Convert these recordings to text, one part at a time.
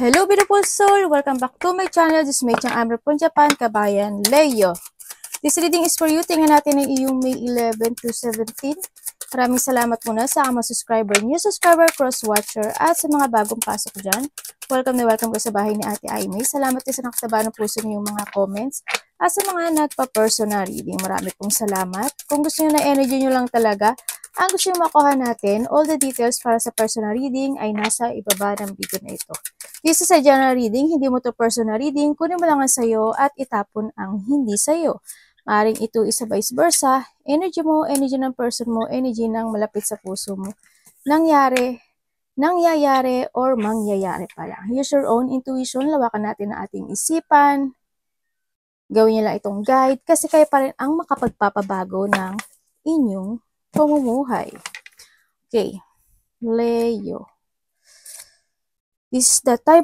Hello beautiful soul! Welcome back to my channel. This is May Chang Amber from Japan, Kabayan Leo. This reading is for you. Tingnan natin ang iyong May 11 to 17. Maraming salamat muna sa mga subscriber, new subscriber, cross-watcher, at sa mga bagong pasok dyan. Welcome na welcome ko sa bahay ni Ate Aimee. Salamat din sa nakataba ng puso niyong mga comments. At sa mga nagpa-personal reading, marami pong salamat. Kung gusto niyo na energy niyo lang talaga, ang gusto nyo makuha natin, all the details para sa personal reading ay nasa ibaba ng video na ito. This is a general reading, hindi mo to personal reading, kunin mo lang ang sayo at itapon ang hindi sayo. Maaring ito isa vice versa, energy mo, energy ng person mo, energy ng malapit sa puso mo. Nangyayari or mangyayari pa lang. Use your own intuition, lawakan natin ang ating isipan. Gawin niyo lang itong guide kasi kayo pa rin ang makapagpapabago ng inyong pamumuhay. Okay, Leo. This is the time,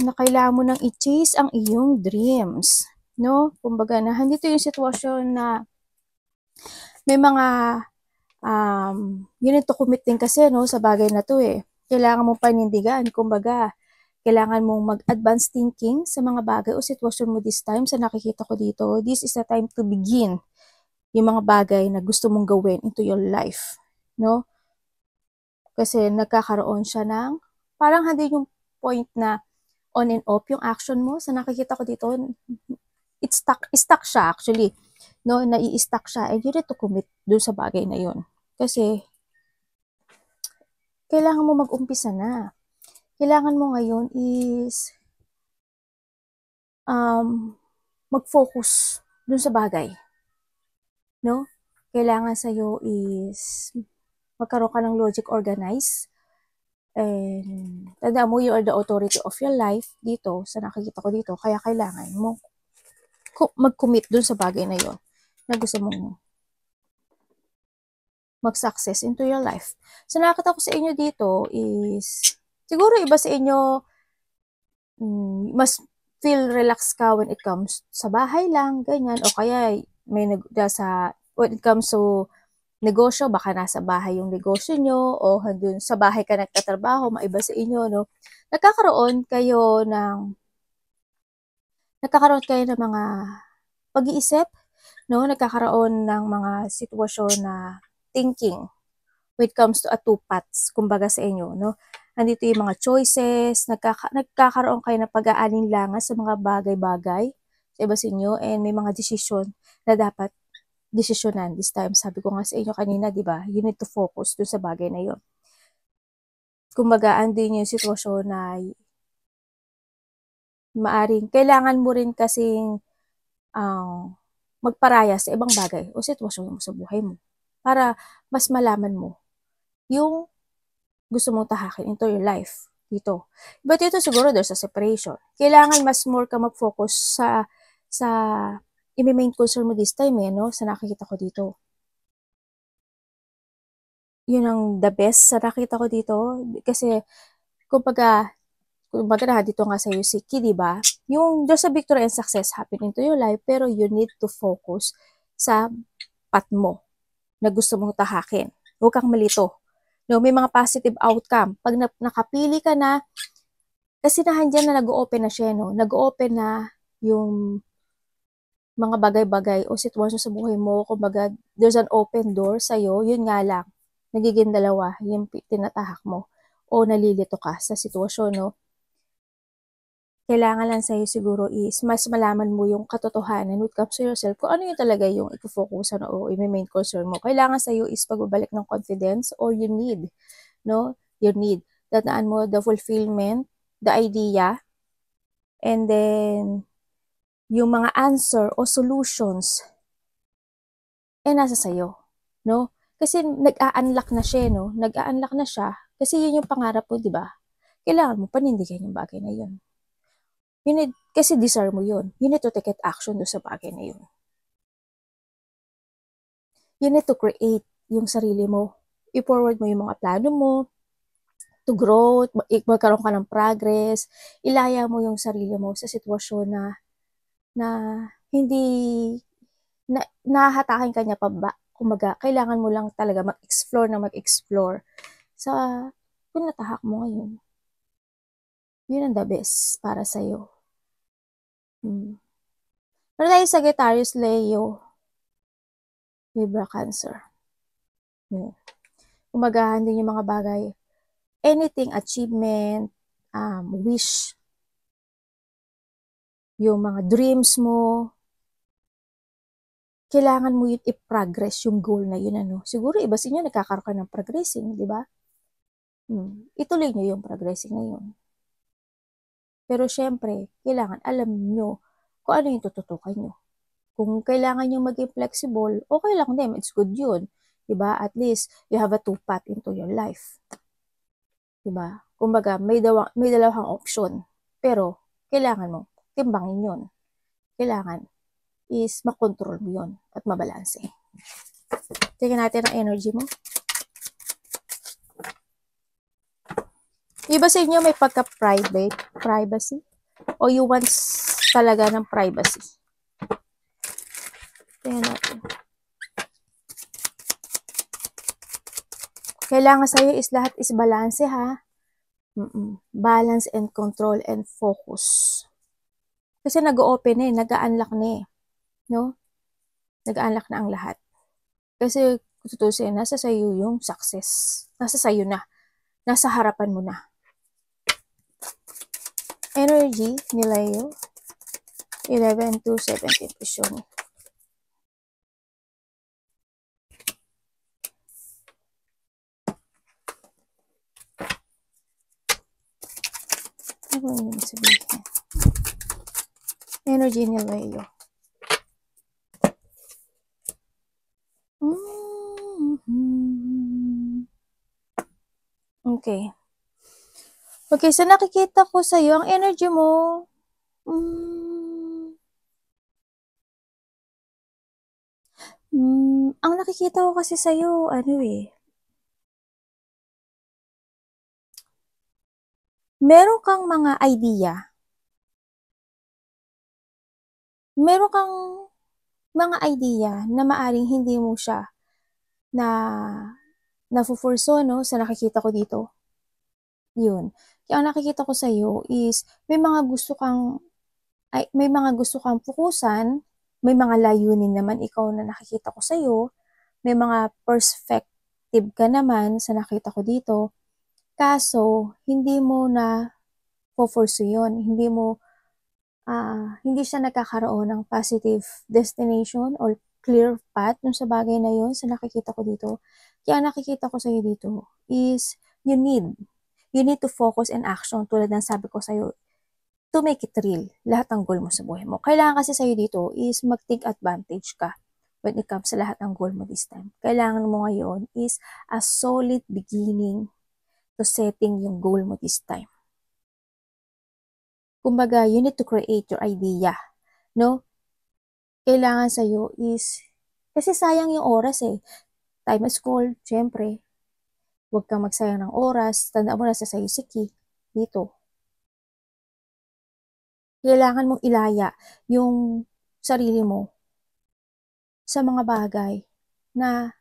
na kailangan mo nang i-chase ang iyong dreams. No? Kumbaga, nandito yung sitwasyon na may mga you need to commit din kasi, sa bagay na to eh. Kailangan mong panindigan. Kumbaga, kailangan mong mag-advance thinking sa mga bagay o sitwasyon mo this time. Sa nakikita ko dito, this is the time to begin yung mga bagay na gusto mong gawin into your life. No? Kasi nagkakaroon siya ng, parang hindi yung point na on and off yung action mo. Sa nakikita ko dito, it's stuck siya actually. No, nai-stuck siya and you need to commit dun sa bagay na yun. Kasi, kailangan mo mag-umpisa na. Kailangan mo ngayon is mag-focus dun sa bagay. No? Kailangan sa'yo is magkaroon ka ng logic organized. And tanda mo, you are the authority of your life dito, sa nakikita ko dito. Kaya kailangan mo mag-commit dun sa bagay na yon na gusto mong mag-success into your life. So nakita ko sa inyo dito is, siguro iba sa inyo, mas feel relaxed ka when it comes sa bahay lang, ganyan, o kaya may when it comes to negosyo, baka nasa bahay yung negosyo nyo, o handun sa bahay ka nagtatrabaho, maiba sa inyo, no? Nagkakaroon kayo ng mga pag-iisip, no? Nagkakaroon ng mga sitwasyon na thinking when it comes to a two paths, kumbaga sa inyo, no? Andito yung mga choices, nagkakaroon kayo ng pag-aalinlangan sa mga bagay-bagay sa iba sa inyo, and may mga decision na dapat desisyonan this time. Sabi ko nga sa inyo kanina, di ba? You need to focus dun sa bagay na yun. Kumbaga, andun yung sitwasyon na maaring, kailangan mo rin kasing magparaya sa ibang bagay o sitwasyon mo sa buhay mo para mas malaman mo yung gusto mong tahakin into your life dito. But dito siguro there's a separation. Kailangan mas more ka mag-focus sa i-main concern mo this time no? Sa nakikita ko dito. Yun ang the best sa nakita ko dito. Kasi, kumbaga na dito nga sa iyo si Ki, diba? Yung there's a victory and success happening to your life, pero you need to focus sa path mo na gusto mong tahakin. Huwag kang malito. No, may mga positive outcome. Pag nakapili ka na, kasi nahandyan na nag-open na siya, no? Nag-open na yung mga bagay-bagay o sitwasyon sa buhay mo. Kumbaga, there's an open door sa'yo. Yun nga lang, nagiging dalawa yung tinatahak mo o nalilito ka sa sitwasyon, no? Kailangan lang sa'yo siguro is mas malaman mo yung katotohanan when it comes to yourself, kung ano yung talaga yung i-focusan o i-main concern mo. Kailangan sa'yo is pagbabalik ng confidence or you need, no? You need. Tataan mo the fulfillment, the idea, and then yung mga answer o solutions nasa sa'yo, no? Kasi nag-a-unlock na siya, no? Nag-a-unlock na siya kasi yun yung pangarap mo, di ba? Kailangan mo panindigan yung bagay na yun. Kasi desire mo yun. You need to take action doon sa bagay na yun. You need to create yung sarili mo. I-forward mo yung mga plano mo to grow, magkaroon ka ng progress, ilaya mo yung sarili mo sa sitwasyon na hindi nahatakin ka niya pa ba. Kumbaga, kailangan mo lang talaga mag-explore sa kung natahak mo ngayon. Yun ang the best para sa'yo. Pero tayo Sagittarius, Leo, Libra, Cancer. Umagahan din yung mga bagay. Anything, achievement, wish, yung mga dreams mo, kailangan mo yun i-progress yung goal na yun, ano. Siguro iba sa inyo nagkakaroon ka ng progressing, di ba? Ituloy nyo yung progressing na yun. Pero syempre, kailangan alam nyo kung ano yung tututukan nyo. Kung kailangan nyo maging flexible, okay lang din, it's good yun. Diba? At least, you have a two path into your life. Diba? Kumbaga, may dalawang option. Pero, kailangan mo timbangin yun. Kailangan is makontrol mo yun at mabalanse. Tingnan natin ang energy mo. Iba sa inyo may privacy? O you want talaga ng privacy? Tingnan natin. Kailangan sa'yo is lahat is balance, ha? Balance and control and focus. Kasi nag-open nag-unlock no? Nag-unlock na ang lahat. Kasi tutusin, nasa sa'yo yung success. Nasa sa'yo na. Nasa harapan mo na. Energy ni Leo, 11 to 17 position. Ano yung sabihin? Energy ni Leo. Okay. Okay, so nakikita ko sa'yo, ang energy mo, ang nakikita ko kasi sa'yo, meron kang mga idea. Meron kang mga idea na maaring hindi mo siya na-furso, no, sa nakikita ko dito. Yun. Kaya ang nakikita ko sa'yo is may mga gusto kang pukusan, may mga layunin naman ikaw na nakikita ko sa'yo, may mga perspective ka naman sa nakita ko dito, kaso hindi mo na pursue yun, hindi siya nagkakaroon ng positive destination or clear path yung sa bagay na yun sa nakikita ko dito. Kaya nakikita ko sa'yo dito is you need to focus and action tulad ng sabi ko sa'yo to make it real, lahat ng goal mo sa buhay mo. Kailangan kasi sa'yo dito is mag-take advantage ka when it comes sa lahat ng goal mo this time. Kailangan mo ngayon is a solid beginning to setting yung goal mo this time. Kumbaga, you need to create your idea, no? Kailangan sa'yo is, kasi sayang yung oras Time is gold, syempre. Huwag kang magsayang ng oras. Tandaan mo na sa sa'yo si Ki dito. Kailangan mong ilaya yung sarili mo sa mga bagay na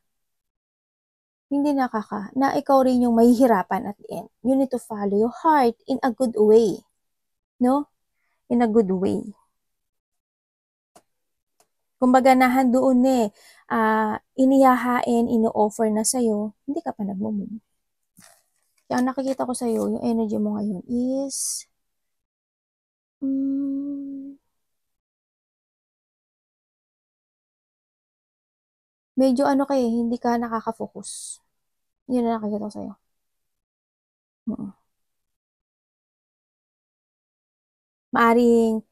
hindi na ikaw rin yung mahihirapan at the end. You need to follow your heart in a good way. No? In a good way. Kumbaga nahandoon inihahain, ino-offer na sa'yo, hindi ka pa nagmumove. Kaya ang nakikita ko sa'yo, yung energy mo ngayon is, medyo hindi ka nakaka-focus. Yun ang nakikita ko sa'yo. Maaring,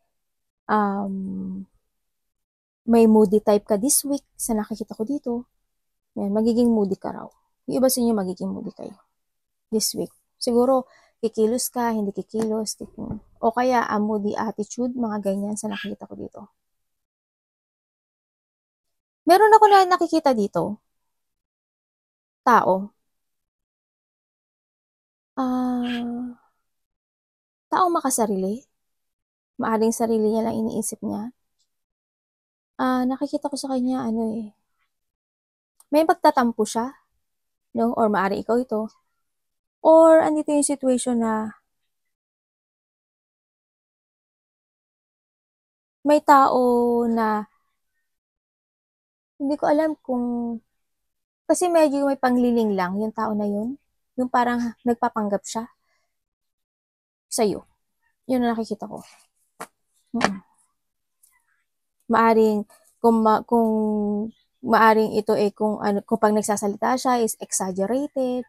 may moody type ka this week sa nakikita ko dito. Yan, magiging moody ka raw. Yung iba sa inyo magiging moody kayo this week. Siguro, kikilos ka, hindi kikilos. O kaya, a moody attitude, mga ganyan sa nakikita ko dito. Meron ako na nakikita dito. Tao. Tao makasarili. Maaring sarili niya lang iniisip niya. Nakikita ko sa kanya, may pagtatampo siya, no? Or maaari ikaw ito. Or andito yung situation na may tao na hindi ko alam kung kasi medyo may pangliling lang yung tao na yun. Yung parang nagpapanggap siya sa'yo. Yun ang nakikita ko. Mm. Maaring kung maaring ito kung ano kung pag nagsasalita siya is exaggerated,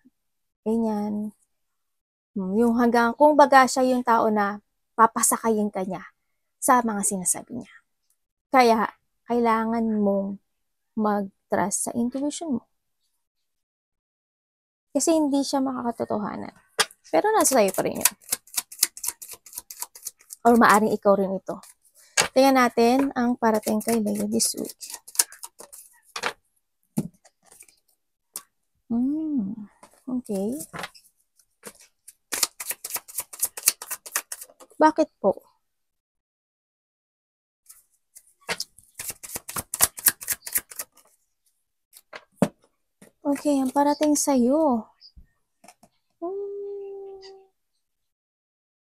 ganyan. Yung hanggang kung baga siya yung tao na papasakayin ka niya sa mga sinasabi niya. Kaya kailangan mong mag-trust sa intuition mo. Kasi hindi siya makakatotohanan. Pero nasa sa'yo pa rin yun. Or maaring ikaw rin ito. Tingnan natin ang parating kay Leo this week. Okay. Bakit po? Okay, ang parating sa'yo.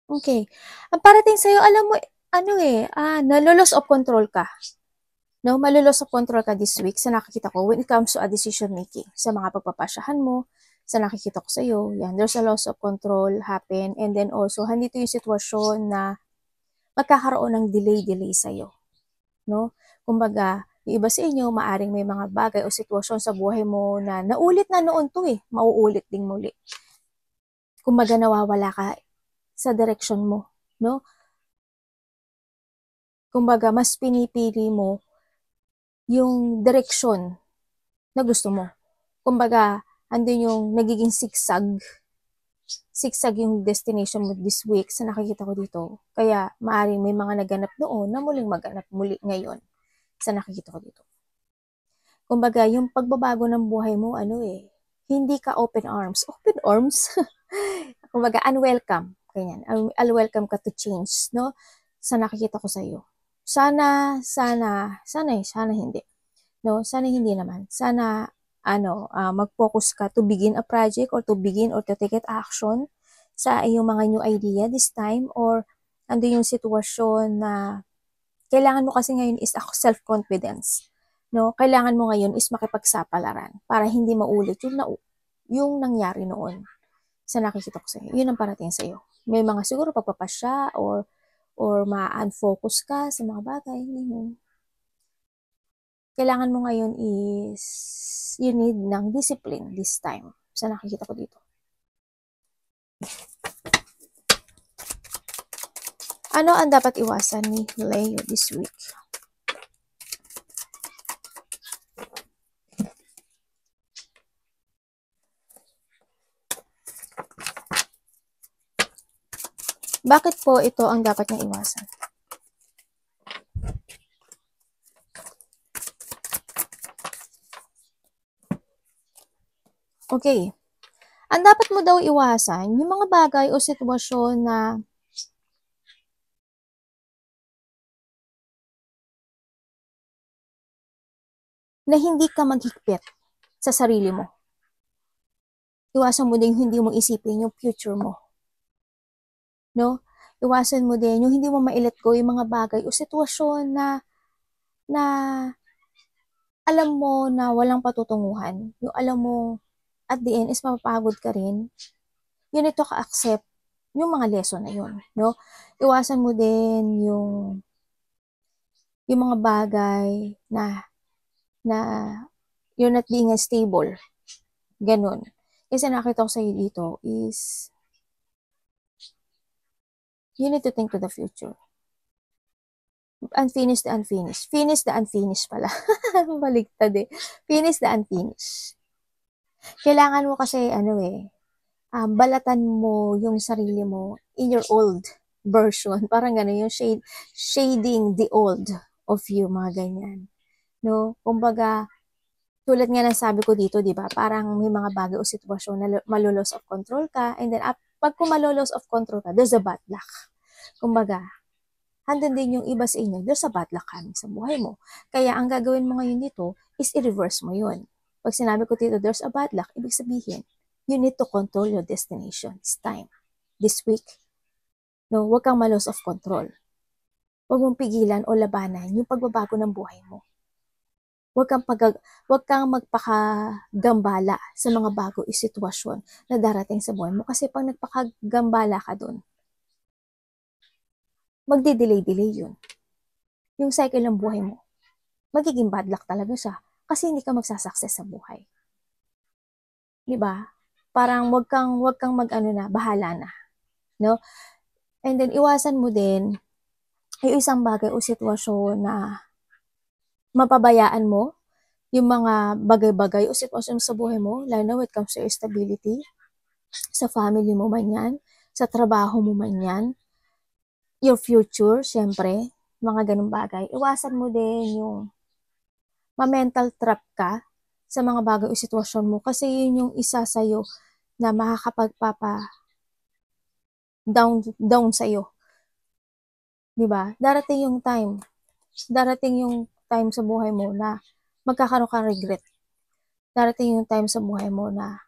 Okay. Ang parating sa'yo, alam mo, nalo-loss of control ka. No, malo-loss of control ka this week sa nakikita ko when it comes to a decision making. Sa mga pagpapasyahan mo, sa nakikita ko sa'yo, yan, there's a loss of control happen. And then also, handito yung sitwasyon na magkakaroon ng delay sa'yo. No? Kumbaga, yung iba sa inyo, maaring may mga bagay o sitwasyon sa buhay mo na naulit na noon to mauulit ding muli. Kumbaga, nawawala ka sa direction mo, no? Kumbaga, mas pinipili mo yung direction na gusto mo. Kumbaga, andun yung nagiging sigsag yung destination mo this week sa nakikita ko dito. Kaya, maaring may mga naganap noon na muling maganap muli ngayon sa nakikita ko dito. Kumbaga, yung pagbabago ng buhay mo, hindi ka open arms. Open arms? Kumbaga, unwelcome. Ganyan. Unwelcome ka to change, no? Sa nakikita ko sa iyo. Sana hindi. No? Sana hindi naman. Sana, mag-focus ka to begin a project or to take it action sa iyong mga new idea this time or ando yung sitwasyon na kailangan mo kasi ngayon is self-confidence. No? Kailangan mo ngayon is makipagsapalaran para hindi maulit yung nangyari noon sa nakikita ko sa iyo. Yun ang parating sa iyo. May mga siguro pagpapasya or ma-unfocus ka sa mga bagay. Kailangan mo ngayon is you need ng discipline this time sa nakikita ko dito. Ano ang dapat iwasan ni Leo this week? Bakit po ito ang dapat niyang iwasan? Okay. Ang dapat mo daw iwasan, yung mga bagay o sitwasyon na hindi ka maghigpit sa sarili mo. Iwasan mo din yung hindi mo isipin yung future mo. No? Iwasan mo din yung hindi mo ma-let go yung mga bagay o sitwasyon na alam mo na walang patutunguhan. Yung alam mo at the end is mapapagod ka rin. You need to accept yung mga lesson na yun. No? Iwasan mo din yung mga bagay na you're not being stable. Ganun. Kasi nakita ko sa'yo dito is you need to think to the future. Unfinished the unfinished. Finish the unfinished pala. Baligtad Finish the unfinished. Kailangan mo kasi, balatan mo yung sarili mo in your old version. Parang gano'n, yung shading the old of you, mga ganyan. No? Kumbaga, tulad nga ng sabi ko dito, di ba? Parang may mga bagay o sitwasyon na malulos of control ka, and then pag kumalulos of control ka, there's a bad luck. Kumbaga, handun din yung iba sa inyo, there's a bad luck coming sa buhay mo. Kaya ang gagawin mo ngayon dito is i-reverse mo yun. Pag sinabi ko dito, there's a bad luck, ibig sabihin, you need to control your destination this time, this week. No, huwag kang malos of control. Huwag mong pigilan o labanan yung pagbabago ng buhay mo. Huwag kang magpakagambala sa mga bago sitwasyon na darating sa buhay mo. Kasi pag nagpakagambala ka dun, magdi-delay-delay yun. Yung cycle ng buhay mo, magiging bad luck talaga siya. Kasi hindi ka magsasucess sa buhay. Diba? Parang wag kang bahala na. No? And then, iwasan mo din yung isang bagay o sitwasyon na mapabayaan mo yung mga bagay-bagay o sitwasyon sa buhay mo, lalo na when it comes to your stability, sa family mo man yan, sa trabaho mo man yan, your future, syempre, mga ganung bagay. Iwasan mo din yung ma-mental trap ka sa mga bagay o sitwasyon mo kasi yun yung isa sa'yo na makakapagpapa down sa'yo. Diba? Darating yung time sa buhay mo na magkakaroon kang regret. Darating yung time sa buhay mo na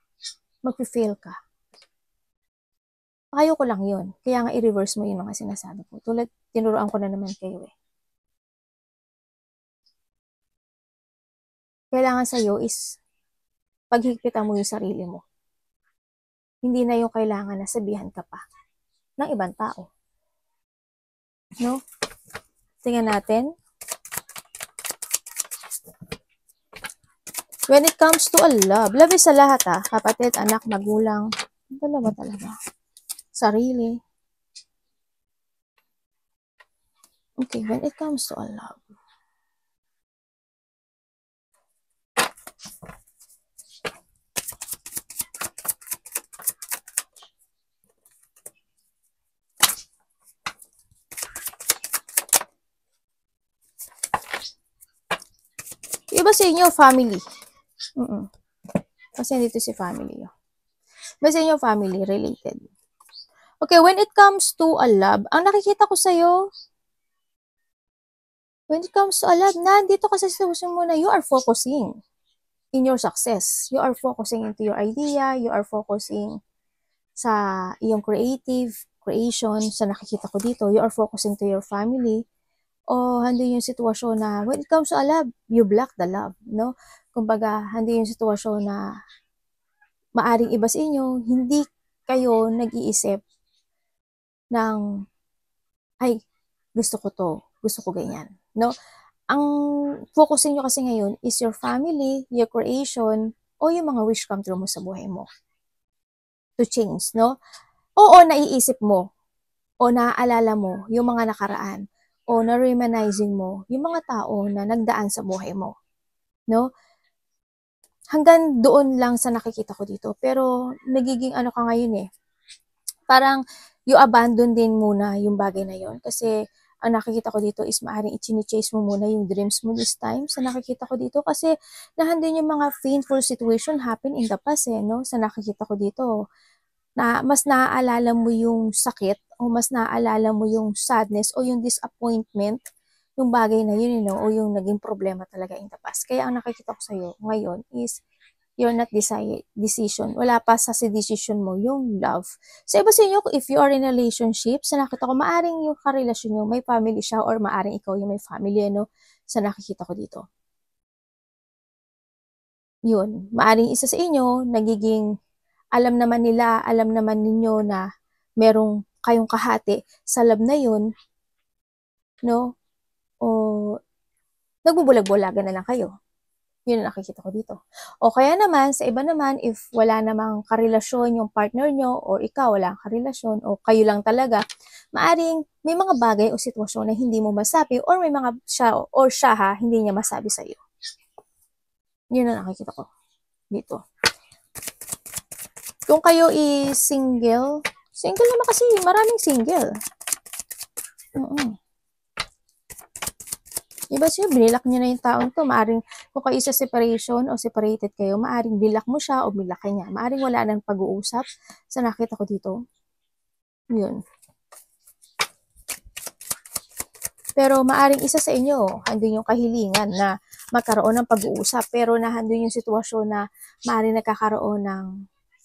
mag-fail ka. Ayaw ko lang yun. Kaya nga i-reverse mo yung mga sinasabi ko. Tulad, tinuruan ko na naman kayo eh. Kailangan sa'yo is paghigpitan mo yung sarili mo. Hindi na yung kailangan na sabihan ka pa ng ibang tao. No? Tingnan natin. When it comes to love is sa lahat kapatid, anak, magulang, dalawa talaga. Sarili. Okay, when it comes to love. Iba sa inyo, family. Kasi dito si family. Iba sa inyo, family, related. Okay, when it comes to love, ang nakikita ko sa'yo, when it comes to love, nandito ka sa sitwasyon mo na you are focusing in your success. You are focusing into your idea, you are focusing sa iyong creation, sa nakikita ko dito, you are focusing to your family, o handi yung sitwasyon na when it comes to love, you block the love, no? Kumbaga, handi yung sitwasyon na maaring iba sa inyo, hindi kayo nag-iisip ng, ay, gusto ko ganyan, no? Ang focusing nyo kasi ngayon is your family, your creation, o yung mga wish come true mo sa buhay mo. To change, no? Oo, naiisip mo, o naaalala mo yung mga nakaraan, o na-reminiscing mo yung mga tao na nagdaan sa buhay mo. No? Hanggang doon lang sa nakikita ko dito. Pero nagiging ano ka ngayon eh. Parang you abandon din muna yung bagay na yon. Kasi ang nakikita ko dito is maaring i-chase mo muna yung dreams mo this time. Sa nakikita ko dito kasi nahandin yung mga painful situation happen in the past eh. No? Sa nakikita ko dito na mas naaalala mo yung sakit o mas naaalala mo yung sadness o yung disappointment yung bagay na yun, o yung naging problema talaga in the past. Kaya ang nakikita ko sa'yo ngayon is you're not decision. Wala pa sa decision mo yung love. So, iba sa inyo, if you are in a relationship, sa nakita ko, maaring yung karelasyon nyo, may family siya or maaring ikaw yung may family, sa nakikita ko dito. Yun. Maaring isa sa inyo, nagiging alam naman ninyo na merong kayong kahati sa love na yun, no? O nagbubulag-bulagan na lang kayo. Yun ang nakikita ko dito. O kaya naman, sa iba naman, if wala namang karelasyon yung partner nyo or ikaw wala kang karelasyon o kayo lang talaga, maaring may mga bagay o sitwasyon na hindi mo masabi or may mga siya hindi niya masabi sa'yo. Yun ang nakikita ko dito. Kung kayo is single naman kasi maraming single. Iba siya, binilak niya na yung taong to. Maaring kung kayo sa separation o separated kayo, maaring bilak mo siya o bilak ka niya. Maaring wala nang pag-uusap. Sa nakita ko dito. Yun. Pero maaring isa sa inyo, andun yung kahilingan na magkaroon ng pag-uusap. Pero nahandun yung sitwasyon na maaring nagkakaroon ng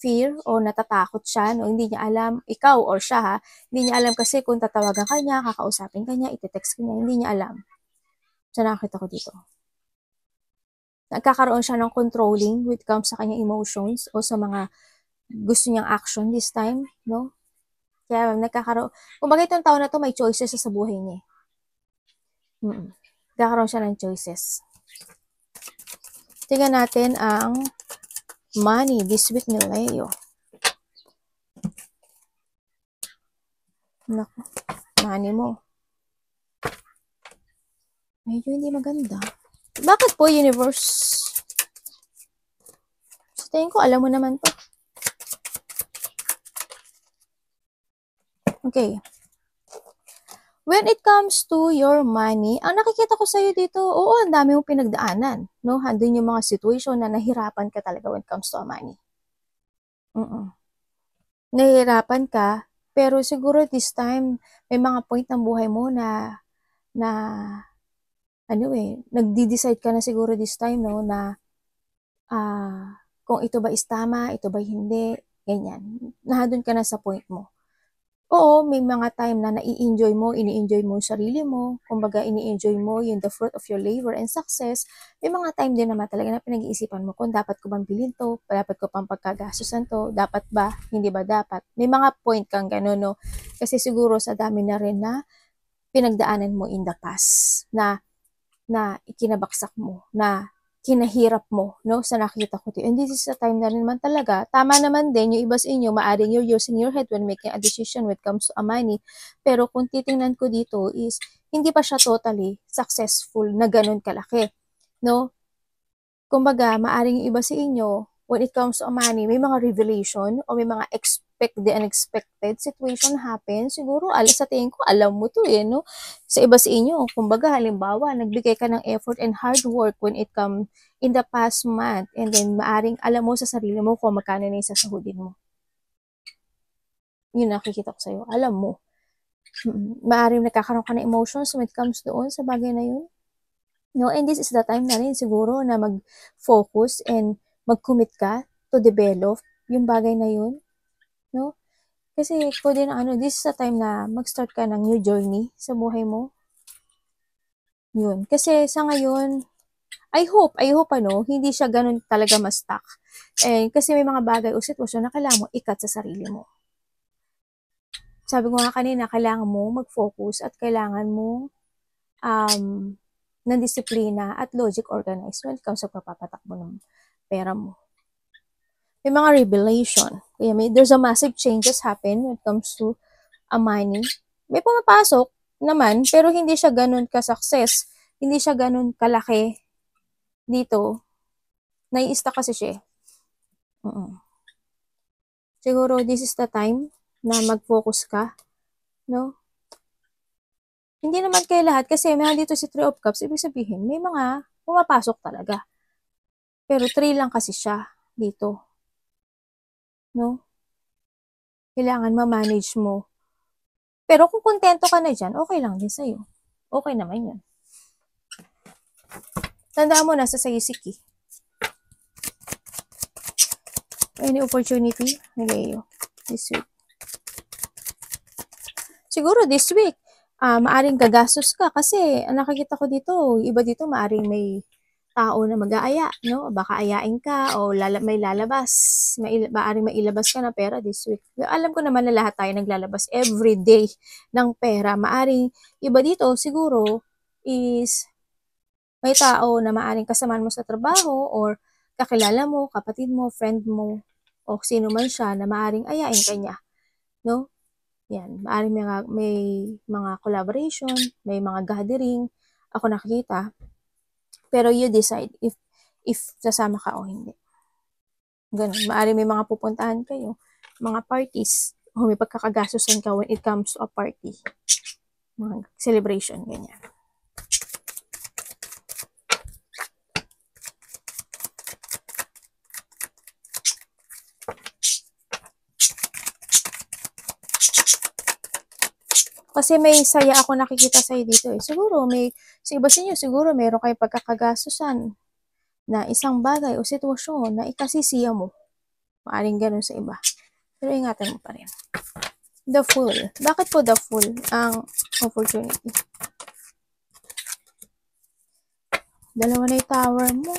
fear o natatakot siya, no? Hindi niya alam, ikaw or siya ha, hindi niya alam kasi kung tatawagan ka niya, kakausapin ka niya, itetext ka niya, hindi niya alam. So, nakakita ko dito. Nagkakaroon siya ng controlling when it comes sa kanyang emotions o sa mga gusto niyang action this time, no? Kaya nagkakaroon, kumbaga itong taon na to may choices sa buhay niya. Nagkakaroon siya ng choices. Tingnan natin ang money this week ni Leo. Naku, money mo. Medyo hindi maganda. Bakit po, universe? Sa tingin ko, alam mo naman to. Okay. When it comes to your money, ang nakikita ko sa'yo dito, oo, ang dami mong pinagdaanan. No? Handun yung mga situation na nahirapan ka talaga when it comes to money. Nahihirapan ka, pero siguro this time, may mga point ng buhay mo na nagdi-decide ka na siguro this time, no, na kung ito ba is tama, ito ba hindi, ganyan. Nahadun ka na sa point mo. Oo, may mga time na nai-enjoy mo, ini-enjoy mo yung sarili mo, kumbaga ini-enjoy mo yung the fruit of your labor and success. May mga time din naman talaga na pinag-iisipan mo kung dapat ko bang bilhin to, dapat ko pang pagkagastusan to, dapat ba, hindi ba dapat. May mga point kang gano'n, no? Kasi siguro sa dami na rin na pinagdaanan mo in the past, na ikinabaksak mo, na kinahirap mo, no, sa nakita ko dito. And this is the time na rin naman talaga. Tama naman din, yung iba sa inyo, maaring you're using your head when making a decision when it comes to a money. Pero kung titingnan ko dito is, hindi pa siya totally successful na ganun kalaki, no? Kumbaga, maaring yung iba sa inyo, when it comes to money, may mga revelation o may mga the unexpected situation happen, siguro sa tingin ko alam mo to no? Sa iba sa inyo, kumbaga halimbawa, nagbigay ka ng effort and hard work when it come in the past month, and then maaring alam mo sa sarili mo kung magkano na yung sasahudin mo. Yun nakikita ko sa'yo, alam mo. Maaring nakakaroon ka ng emotions when it comes doon sa bagay na yun. No, and this is the time na rin siguro na mag-focus and mag-commit ka to develop yung bagay na yun. No? Kasi pwede na this is the time na mag-start ka ng new journey sa buhay mo. Yun. Kasi sa ngayon, I hope hindi siya ganun talaga ma-stuck. Kasi may mga bagay o sitwasyon na kailangan mo ikat sa sarili mo. Sabi ko nga kanina, kailangan mo mag-focus at kailangan mo ng disiplina at logic organized when it comes sa papatakbo ng pera mo. May mga revelation. Kaya there's a massive changes happen when it comes to a money. May pumapasok naman, pero hindi siya ganun ka-success. Hindi siya ganun kalaki dito. Nai-stuck kasi siya. Siguro this is the time na mag-focus ka, no? Hindi naman kay lahat kasi may dito si 3 of Cups, ibig sabihin may mga pumapasok talaga. Pero 3 lang kasi siya dito. No? Kailangan ma-manage mo. Pero kung kontento ka na dyan, okay lang din sa'yo. Okay naman yun. Tandaan mo, nasa sa'yo si Key. Any opportunity? Leo. This week. Siguro this week, maaring gagastos ka kasi nakikita ko dito, iba dito maaring may tao na mag-aaya, no? Baka ayain ka o may lalabas. Maaring mailabas ka na pera this week. Alam ko naman na lahat tayo naglalabas every day ng pera. Maaring iba dito siguro is may tao na maaring kasamaan mo sa trabaho or kakilala mo, kapatid mo, friend mo, o sino man siya na maaring ayain ka niya, no? Yan, maaring may mga collaboration, may mga gathering, ako nakikita. Pero you decide if sasama ka o hindi. Ganun. Maaring may mga pupuntahan kayo, mga parties, o may pagkakagastusan ka when it comes to a party. Mga celebration, ganyan. Kasi may saya ako nakikita sa'yo dito Siguro sa iba sa inyo, siguro meron kayong pagkakagastusan na isang bagay o sitwasyon na ikasisiya mo. Maaring ganun sa iba. Pero ingatan mo pa rin. The Fool. Bakit po the Fool ang opportunity? Dalawa na yung tower mo.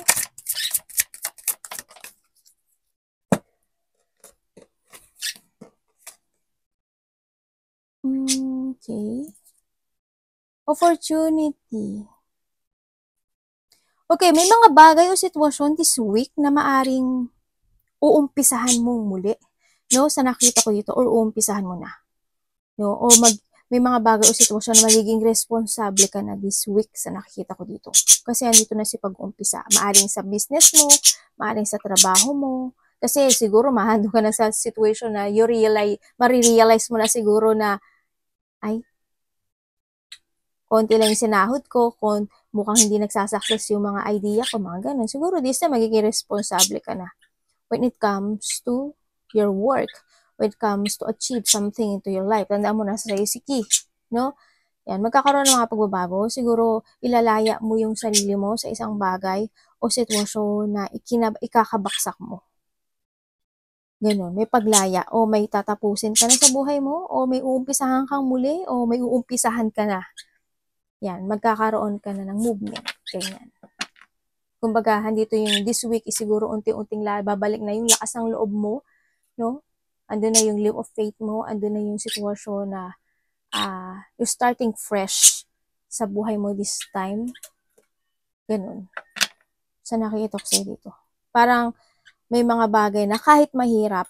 Okay. Opportunity. Okay, may mga bagay o sitwasyon this week na maaring uumpisahan mong muli, no? Sa nakita ko dito, or uumpisahan mo na. No? O may mga bagay o sitwasyon na magiging responsable ka na this week sa nakikita ko dito. Kasi andito na si pag-uumpisa. Maaring sa business mo, maaring sa trabaho mo. Kasi siguro mahando ka na sa situation na marirealize mo na siguro na, ay, konti lang yung sinahod ko, mukhang hindi nagsasucess yung mga idea ko, mga ganun. Siguro this time magiging responsable ka na. When it comes to your work, when it comes to achieve something into your life, tandaan mo na sa si key, no? Yan, magkakaroon ng mga pagbabago. Siguro, ilalaya mo yung sarili mo sa isang bagay o sitwasyon na ikakabaksak mo. Ganun, may paglaya o may tatapusin ka na sa buhay mo o may uumpisahan kang muli o may uumpisahan ka na. Yan, magkakaroon ka na ng movement. Ganyan. Kumbaga, handito yung this week is siguro unti-unting babalik na yung lakas ng loob mo, no? Andun na yung leap of faith mo, andun na yung sitwasyon na you're starting fresh sa buhay mo this time. Ganun. Sa nakikita ko sa'yo dito. Parang may mga bagay na kahit mahirap,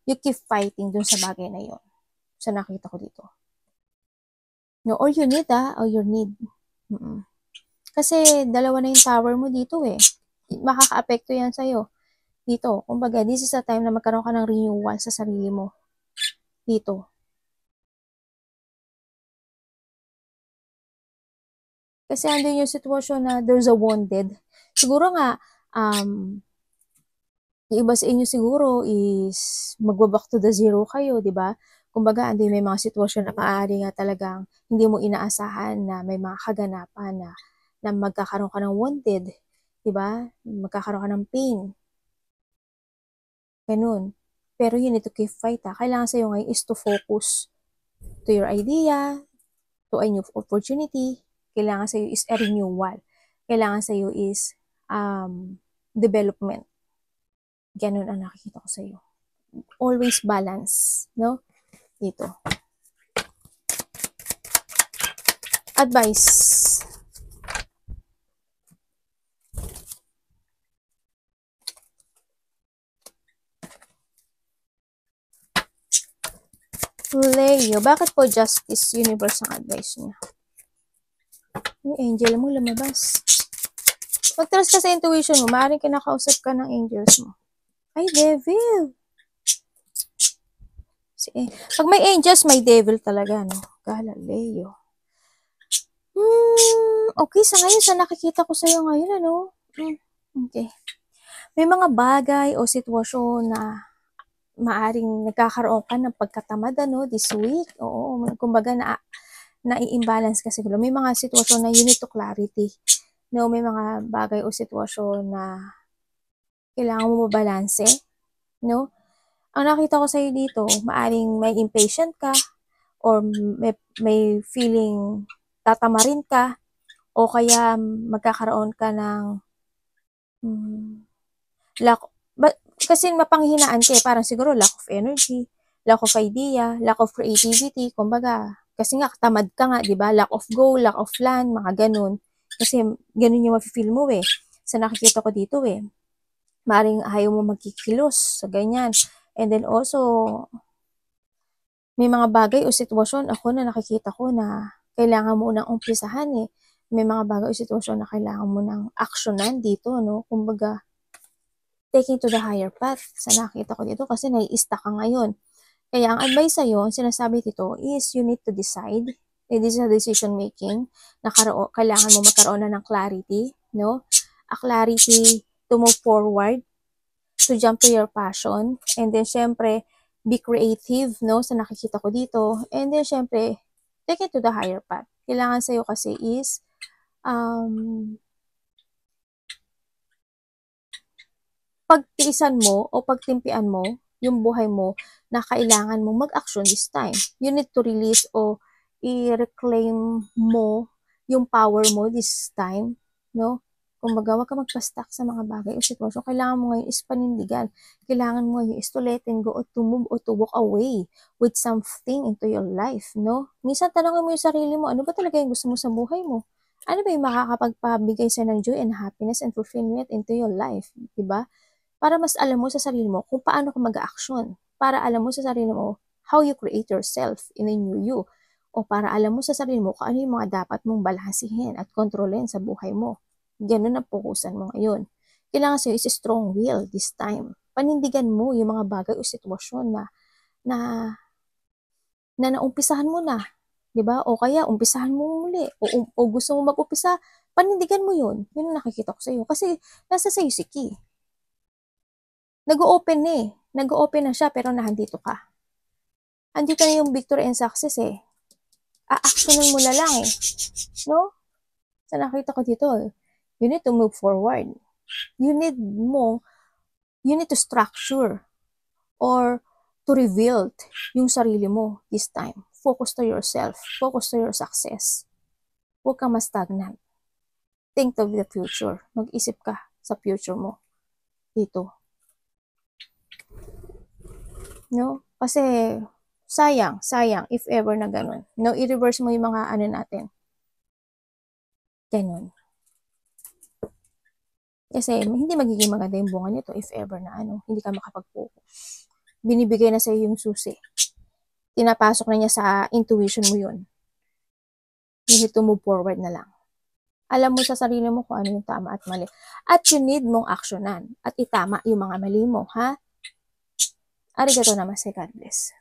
you keep fighting dun sa bagay na yon. Sa nakita ko dito. No, or you need, or you need. Kasi dalawa na yung tower mo dito eh. Makaka-apekto yan sa'yo. Dito, kumbaga, this is a time na magkaroon ka ng renewal sa sarili mo. Dito. Kasi andun yung sitwasyon na there's a wounded. Siguro nga, yung iba sa inyo siguro is magbaback to the zero kayo, di ba? Kumbaga, andun may mga sitwasyon na maaari nga talagang hindi mo inaasahan na may mga kaganapan na magkakaroon ka ng wounded, di ba? Magkakaroon ka ng pain. Ganun. Pero you need to keep fight, Kailangan sa'yo ngayon is to focus to your idea, to a new opportunity. Kailangan sa'yo is a renewal. Kailangan sa'yo is development. Ganun ang nakikita ko sa'yo. Always balance, no? Dito. Advice. Leo, bakit po Justice Universe ang advice niya? Yung angel mo lumabas. Mag-trust ka sa intuition mo. Maaaring kinakausap ka ng angels mo. Ay, devil. Pag may angels, may devil talaga, no? Galileo. Okay, sa ngayon, sa nakikita ko sa'yo ngayon, ano? Okay. May mga bagay o sitwasyon na maaring nagkakaroon ka ng pagkatamad, ano, this week. Oo, kumbaga na-imbalance ka siguro. May mga sitwasyon na you need to clarity. No, may mga bagay o sitwasyon na kailangan mo mabalanse. No? Ang nakita ko sa'yo dito, maaring may impatient ka or may feeling tatamarin ka o kaya magkakaroon ka ng kasi mapanghinaan ka parang siguro lack of energy, lack of idea, lack of creativity, kumbaga, kasi nga tamad ka nga, 'di ba? Lack of goal, lack of plan, mga ganun. Kasi ganun yung mafe-feel mo eh. Sa nakikita ko dito eh. Maaring ayaw mo magkikilos sa ganyan. And then also, may mga bagay o sitwasyon ako na nakikita ko na kailangan mo nang umpisahan eh. May mga bagay o sitwasyon na kailangan mo nang aksyonan dito, no? Kumbaga, taking to the higher path sa nakita ko dito kasi nai-stuck ka ngayon. Kaya ang advice sa'yo, ang sinasabi dito is you need to decide. This is a decision making na kailangan mo magkaroon na ng clarity, no? A clarity to move forward, to jump to your passion, and then syempre, be creative, no, sa nakikita ko dito, and then syempre, take it to the higher path. Kailangan sa'yo kasi is, pagtiisan mo o pagtimpian mo yung buhay mo na kailangan mong mag-action this time. You need to release o i-reclaim mo yung power mo this time, no? Kumbaga, wag ka magpa-stuck sa mga bagay o sitwasyon. Kailangan mo ngayon is panindigan. Kailangan mo ngayon is to let go o to move o to walk away with something into your life, no? Minsan tanongin mo yung sarili mo, ano ba talaga yung gusto mo sa buhay mo? Ano ba yung makakapagpabigay sa ng joy and happiness and fulfillment into your life, diba? Para mas alam mo sa sarili mo kung paano ka mag-action. Para alam mo sa sarili mo how you create yourself in a new you. O para alam mo sa sarili mo kung ano yung mga dapat mong balansihin at kontrolin sa buhay mo. Ganun ang fokusan mo ngayon. Kailangan sa'yo is strong will this time. Panindigan mo yung mga bagay o sitwasyon na, na naumpisahan mo na. 'Di ba? O kaya umpisahan mo muli. O gusto mo mag-umpisa, panindigan mo yun. Yun ang nakikita ko sa'yo. Kasi nasa sa'yo si Key. Nag-o-open na eh. Nag-o-open na siya pero nandito ka. Andito na yung victory and success eh. A-actionin mo na lang eh. No? Sa nakita ko dito eh. You need to move forward. You need to structure or to rebuild yung sarili mo this time. Focus to yourself. Focus to your success. Huwag kang ma-stagnant. Think of the future. Mag-isip ka sa future mo. Dito. No? Kasi, sayang if ever na ganun. No, i-reverse mo yung mga ano natin. Ganun. Kasi, hindi magiging maganda yung bunga nito if ever na hindi ka makapag-focus. Binibigay na sa'yo yung susi. Tinapasok na niya sa intuition mo yun. You need to move forward na lang. Alam mo sa sarili mo kung ano yung tama at mali. At you need mong aksyonan at itama yung mga mali mo, ha? Arigato namaste, God bless.